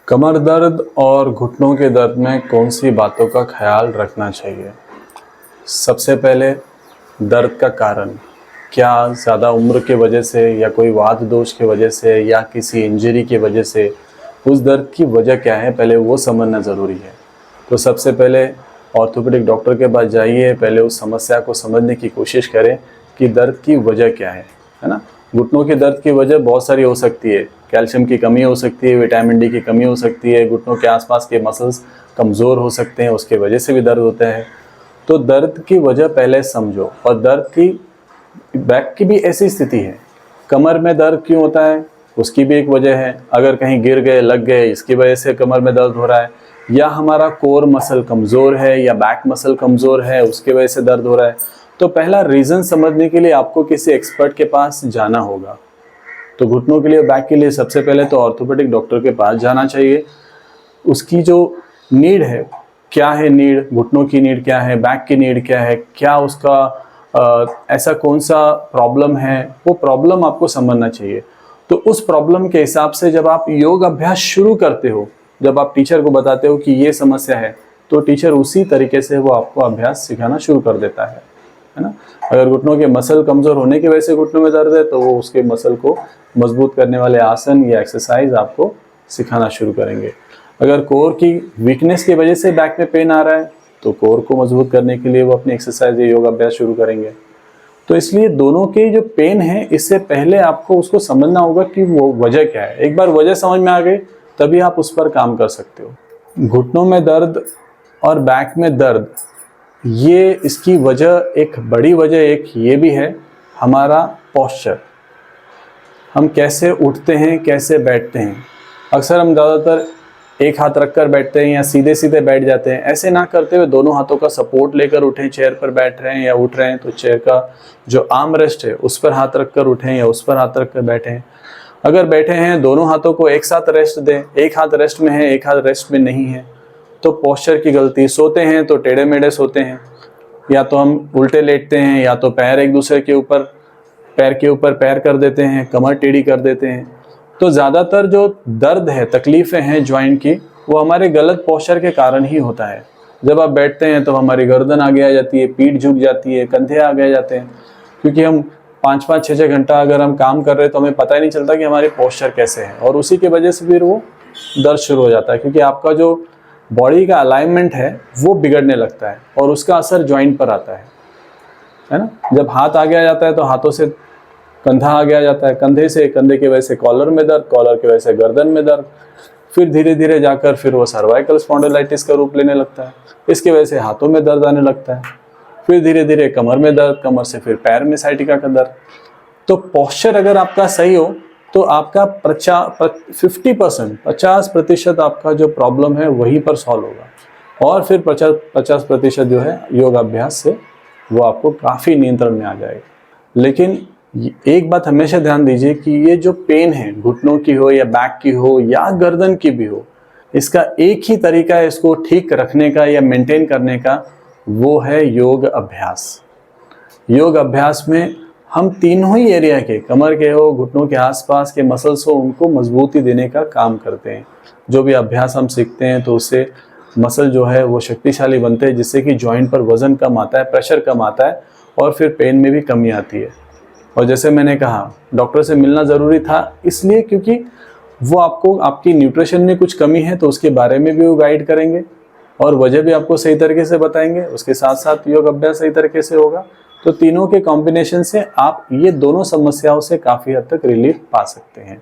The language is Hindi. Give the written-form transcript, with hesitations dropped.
कमर दर्द और घुटनों के दर्द में कौन सी बातों का ख्याल रखना चाहिए? सबसे पहले दर्द का कारण, क्या ज़्यादा उम्र की वजह से या कोई वात दोष की वजह से या किसी इंजरी की वजह से, उस दर्द की वजह क्या है पहले वो समझना ज़रूरी है। तो सबसे पहले ऑर्थोपेडिक डॉक्टर के पास जाइए, पहले उस समस्या को समझने की कोशिश करें कि दर्द की वजह क्या है ना? घुटनों के दर्द की वजह बहुत सारी हो सकती है। कैल्शियम की कमी हो सकती है, विटामिन डी की कमी हो सकती है, घुटनों के आसपास के मसल्स कमज़ोर हो सकते हैं, उसके वजह से भी दर्द होता है। तो दर्द की वजह पहले समझो। और दर्द की बैक की भी ऐसी स्थिति है, कमर में दर्द क्यों होता है उसकी भी एक वजह है। अगर कहीं गिर गए, लग गए, इसकी वजह से कमर में दर्द हो रहा है, या हमारा कोर मसल कमज़ोर है या बैक मसल कमज़ोर है उसकी वजह से दर्द हो रहा है। तो पहला रीज़न समझने के लिए आपको किसी एक्सपर्ट के पास जाना होगा। तो घुटनों के लिए, बैक के लिए सबसे पहले तो ऑर्थोपेडिक डॉक्टर के पास जाना चाहिए। उसकी जो नीड है, क्या है नीड, घुटनों की नीड क्या है, बैक की नीड क्या है, क्या उसका ऐसा कौन सा प्रॉब्लम है, वो प्रॉब्लम आपको समझना चाहिए। तो उस प्रॉब्लम के हिसाब से जब आप योग अभ्यास शुरू करते हो, जब आप टीचर को बताते हो कि ये समस्या है, तो टीचर उसी तरीके से वो आपको अभ्यास सिखाना शुरू कर देता है ना। अगर घुटनों के मसल कमज़ोर होने की वजह से घुटनों में दर्द है, तो वो उसके मसल को मजबूत करने वाले आसन या एक्सरसाइज आपको सिखाना शुरू करेंगे। अगर कोर की वीकनेस की वजह से बैक में पेन आ रहा है, तो कोर को मजबूत करने के लिए वो अपनी एक्सरसाइज या योग अभ्यास शुरू करेंगे। तो इसलिए दोनों के जो पेन है, इससे पहले आपको उसको समझना होगा कि वो वजह क्या है। एक बार वजह समझ में आ गई, तभी आप उस पर काम कर सकते हो। घुटनों में दर्द और बैक में दर्द, ये इसकी वजह, एक बड़ी वजह एक ये भी है, हमारा पोस्चर। हम कैसे उठते हैं, कैसे बैठते हैं। अक्सर हम ज़्यादातर एक हाथ रखकर बैठते हैं या सीधे सीधे बैठ जाते हैं। ऐसे ना करते हुए दोनों हाथों का सपोर्ट लेकर उठें। चेयर पर बैठ रहे हैं या उठ रहे हैं तो चेयर का जो आर्म रेस्ट है उस पर हाथ रखकर उठें या उस पर हाथ रखकर बैठें। अगर बैठे हैं, दोनों हाथों को एक साथ रेस्ट दें। एक हाथ रेस्ट में है, एक हाथ रेस्ट में नहीं है, तो पोस्चर की गलती। सोते हैं तो टेढ़े मेढ़े सोते हैं, या तो हम उल्टे लेटते हैं, या तो पैर एक दूसरे के ऊपर, पैर के ऊपर पैर कर देते हैं, कमर टेढ़ी कर देते हैं। तो ज़्यादातर जो दर्द है, तकलीफ़ें हैं जॉइंट की, वो हमारे गलत पोस्चर के कारण ही होता है। जब आप बैठते हैं तो हमारी गर्दन आगे आ जाती है, पीठ झुक जाती है, कंधे आगे आ जाते हैं, क्योंकि हम 5-5, 6-6 घंटा अगर हम काम कर रहे हैं तो हमें पता ही नहीं चलता कि हमारे पोस्चर कैसे है, और उसी की वजह से फिर वो दर्द शुरू हो जाता है, क्योंकि आपका जो बॉडी का अलाइनमेंट है वो बिगड़ने लगता है और उसका असर जॉइंट पर आता है ना। जब हाथ आगे आ जाता है तो हाथों से कंधा आगे आ जाता है, कंधे से, कंधे की वजह से कॉलर में दर्द, कॉलर की वजह से गर्दन में दर्द, फिर धीरे धीरे जाकर फिर वो सर्वाइकल स्पॉन्डिलाइटिस का रूप लेने लगता है। इसकी वजह से हाथों में दर्द आने लगता है, फिर धीरे धीरे कमर में दर्द, कमर से फिर पैर में साइटिका का दर्द। तो पोस्चर अगर आपका सही हो तो आपका 50% आपका जो प्रॉब्लम है वहीं पर सॉल्व होगा, और फिर 50% जो है योग अभ्यास से वो आपको काफ़ी नियंत्रण में आ जाएगा। लेकिन एक बात हमेशा ध्यान दीजिए कि ये जो पेन है, घुटनों की हो या बैक की हो या गर्दन की भी हो, इसका एक ही तरीका है इसको ठीक रखने का या मेंटेन करने का, वो है योग अभ्यास। योग अभ्यास में हम तीनों ही एरिया के, कमर के हो, घुटनों के आसपास के मसल्स हो, उनको मजबूती देने का काम करते हैं। जो भी अभ्यास हम सीखते हैं तो उससे मसल जो है वो शक्तिशाली बनते हैं, जिससे कि जॉइंट पर वजन कम आता है, प्रेशर कम आता है, और फिर पेन में भी कमी आती है। और जैसे मैंने कहा, डॉक्टर से मिलना ज़रूरी था इसलिए क्योंकि वो आपको, आपकी न्यूट्रिशन में कुछ कमी है तो उसके बारे में भी वो गाइड करेंगे और वजह भी आपको सही तरीके से बताएंगे। उसके साथ साथ योग अभ्यास सही तरीके से होगा, तो तीनों के कॉम्बिनेशन से आप ये दोनों समस्याओं से काफ़ी हद तक रिलीफ पा सकते हैं।